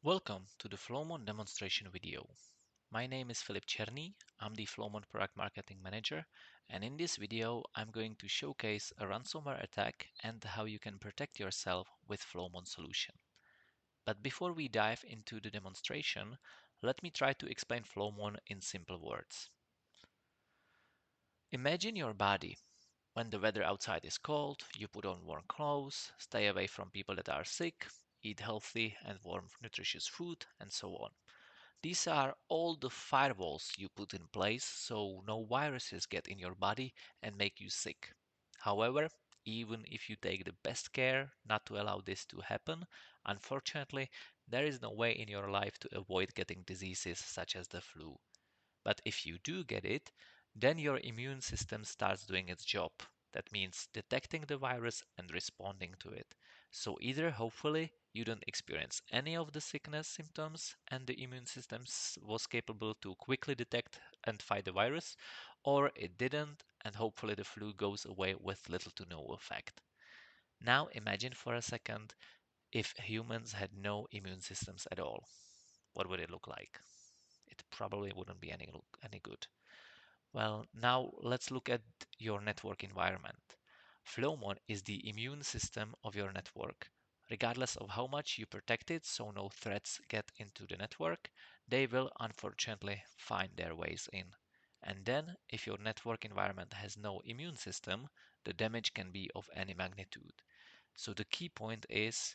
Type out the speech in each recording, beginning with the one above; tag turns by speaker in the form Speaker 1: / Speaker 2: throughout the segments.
Speaker 1: Welcome to the Flowmon demonstration video. My name is Filip Černý, I'm the Flowmon Product Marketing Manager, and in this video I'm going to showcase a ransomware attack and how you can protect yourself with Flowmon solution. But before we dive into the demonstration, let me try to explain Flowmon in simple words. Imagine your body. When the weather outside is cold, you put on warm clothes, stay away from people that are sick, eat healthy and warm nutritious food, and so on. These are all the firewalls you put in place so no viruses get in your body and make you sick. However, even if you take the best care not to allow this to happen, unfortunately, there is no way in your life to avoid getting diseases such as the flu. But if you do get it, then your immune system starts doing its job. That means detecting the virus and responding to it. So either hopefully you don't experience any of the sickness symptoms and the immune system was capable to quickly detect and fight the virus, or it didn't and hopefully the flu goes away with little to no effect. Now imagine for a second if humans had no immune systems at all. What would it look like? It probably wouldn't be any good. Well, now let's look at your network environment. Flowmon is the immune system of your network. Regardless of how much you protect it so no threats get into the network, they will unfortunately find their ways in. And then, if your network environment has no immune system, the damage can be of any magnitude. So the key point is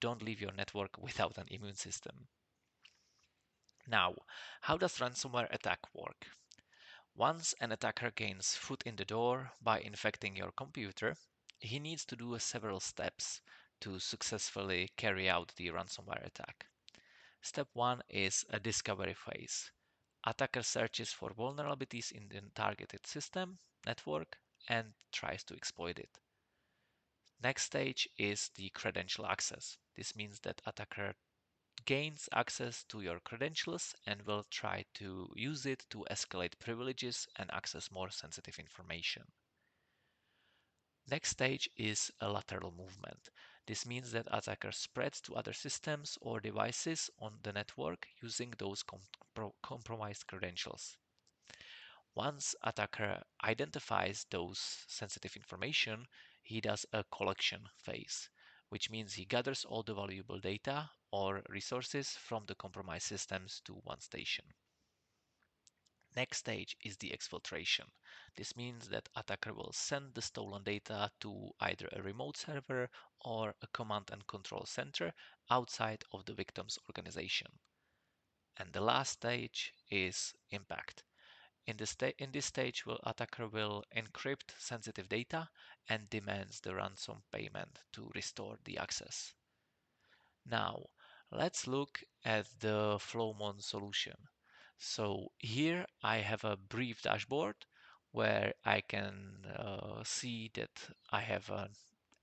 Speaker 1: don't leave your network without an immune system. Now, how does ransomware attack work? Once an attacker gains foot in the door by infecting your computer, he needs to do several steps to successfully carry out the ransomware attack. Step 1 is a discovery phase. Attacker searches for vulnerabilities in the targeted system, network, and tries to exploit it. Next stage is the credential access. This means that attacker gains access to your credentials and will try to use it to escalate privileges and access more sensitive information. Next stage is a lateral movement. This means that attacker spreads to other systems or devices on the network using those compromised credentials. Once attacker identifies those sensitive information, he does a collection phase, which means he gathers all the valuable data or resources from the compromised systems to one station. Next stage is the exfiltration. This means that attacker will send the stolen data to either a remote server or a command and control center outside of the victim's organization. And the last stage is impact. In this stage, attacker will encrypt sensitive data and demands the ransom payment to restore the access. Now, let's look at the Flowmon solution. So here I have a brief dashboard where I can see that I have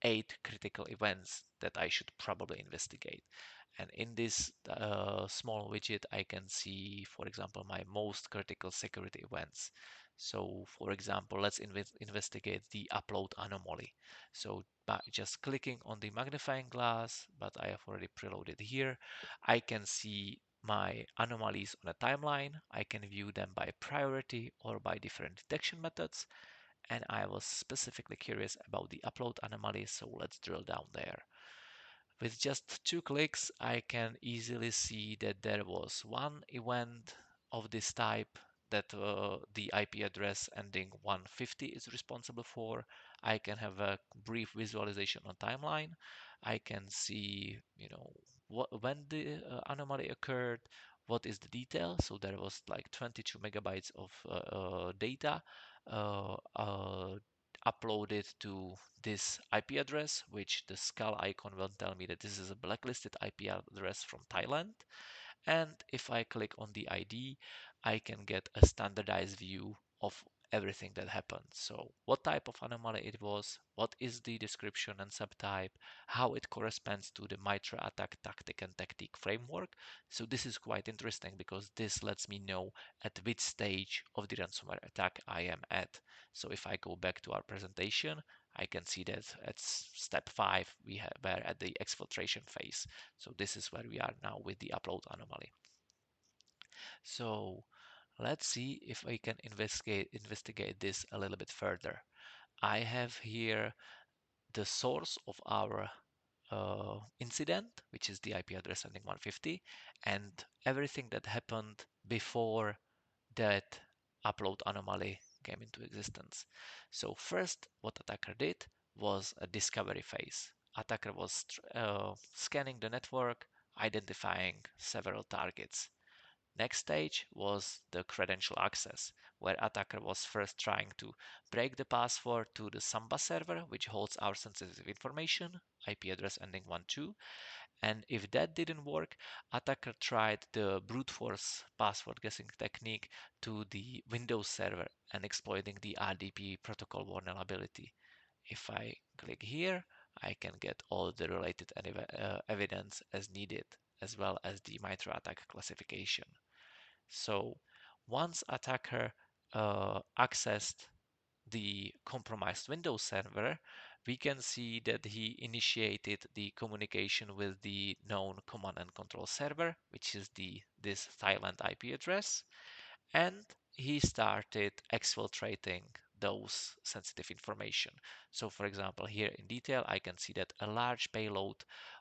Speaker 1: 8 critical events that I should probably investigate. And in this small widget, I can see, for example, my most critical security events. So, for example, let's investigate the upload anomaly. So, by just clicking on the magnifying glass, but I have already preloaded here, I can see my anomalies on a timeline. I can view them by priority or by different detection methods. And I was specifically curious about the upload anomaly, so let's drill down there. With just 2 clicks, I can easily see that there was one event of this type that the IP address ending 150 is responsible for. I can have a brief visualization on timeline. I can see, when the anomaly occurred, what is the detail. So there was like 22 megabytes of data uploaded to this IP address, which the skull icon will tell me that this is a blacklisted IP address from Thailand. And if I click on the ID, I can get a standardized view of everything that happened. So what type of anomaly it was, what is the description and subtype, how it corresponds to the MITRE attack tactic and tactic framework. So this is quite interesting because this lets me know at which stage of the ransomware attack I am at. So if I go back to our presentation, I can see that at step 5 were at the exfiltration phase. So this is where we are now with the upload anomaly. So let's see if we can investigate this a little bit further. I have here the source of our incident, which is the IP address ending 150, and everything that happened before that upload anomaly came into existence. So first, what attacker did was a discovery phase. Attacker was scanning the network, identifying several targets. Next stage was the credential access, where attacker was first trying to break the password to the Samba server, which holds our sensitive information, IP address ending 12. And if that didn't work, attacker tried the brute force password guessing technique to the Windows server and exploiting the RDP protocol vulnerability. If I click here, I can get all the related evidence as needed, as well as the MITRE ATT&CK classification. So once attacker accessed the compromised Windows server, we can see that he initiated the communication with the known command and control server, which is this Thailand IP address, and he started exfiltrating those sensitive information. So for example, here in detail, I can see that a large payload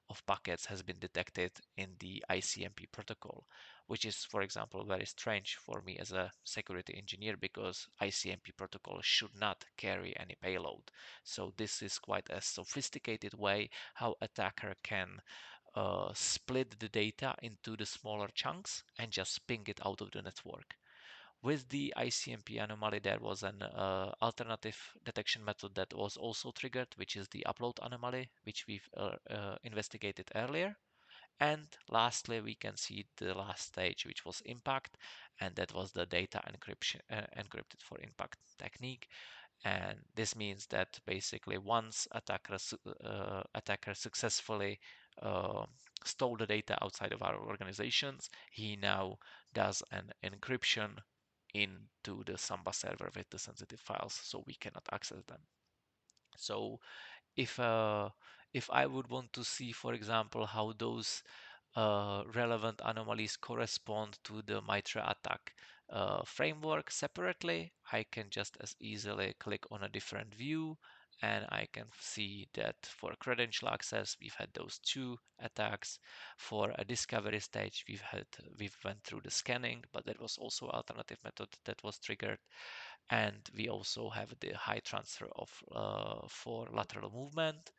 Speaker 1: of packets has been detected in the ICMP protocol, which is, for example, very strange for me as a security engineer because ICMP protocol should not carry any payload. So this is quite a sophisticated way how attacker can split the data into the smaller chunks and just ping it out of the network. With the ICMP anomaly, there was an alternative detection method that was also triggered, which is the upload anomaly, which we've investigated earlier. And lastly, we can see the last stage, which was impact, and that was the data encryption, encrypted for impact technique. And this means that basically once attacker successfully uh, stole the data outside of our organizations, he now does an encryption into the Samba server with the sensitive files, so we cannot access them. So if if I would want to see, for example, how those relevant anomalies correspond to the MITRE ATT&CK framework separately, I can just as easily click on a different view and I can see that for credential access we've had those two attacks. For a discovery stage we've went through the scanning, but there was also alternative method that was triggered, and we also have the high transfer of for lateral movement,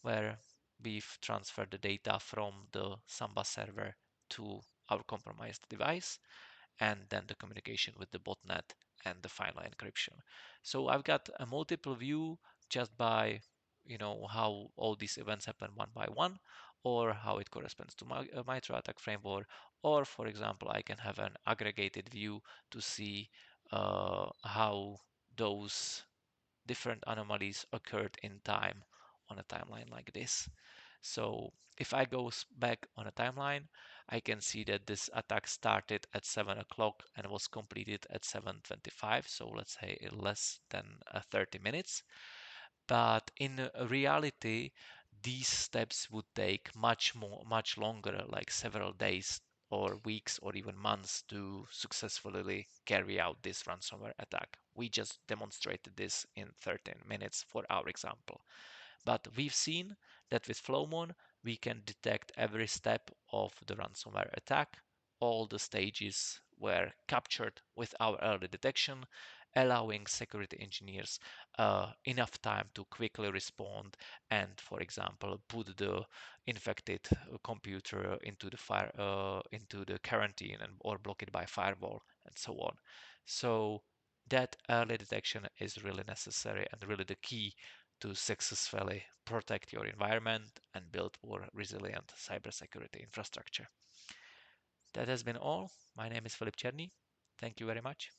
Speaker 1: where we've transferred the data from the Samba server to our compromised device, and then the communication with the botnet and the final encryption. So I've got a multiple view just by how all these events happen one by one, or how it corresponds to my MITRE ATT&CK framework, or for example I can have an aggregated view to see how those different anomalies occurred in time on a timeline like this. So if I go back on a timeline, I can see that this attack started at 7 o'clock and was completed at 7:25. So let's say less than 30 minutes. But in reality, these steps would take much longer, like several days or weeks or even months to successfully carry out this ransomware attack. We just demonstrated this in 13 minutes for our example. But we've seen that with Flowmon, we can detect every step of the ransomware attack. All the stages were captured with our early detection, allowing security engineers enough time to quickly respond and, for example, put the infected computer into the into the quarantine or block it by firewall and so on. So that early detection is really necessary and really the key to successfully protect your environment and build more resilient cybersecurity infrastructure. That has been all. My name is Filip Černý. Thank you very much.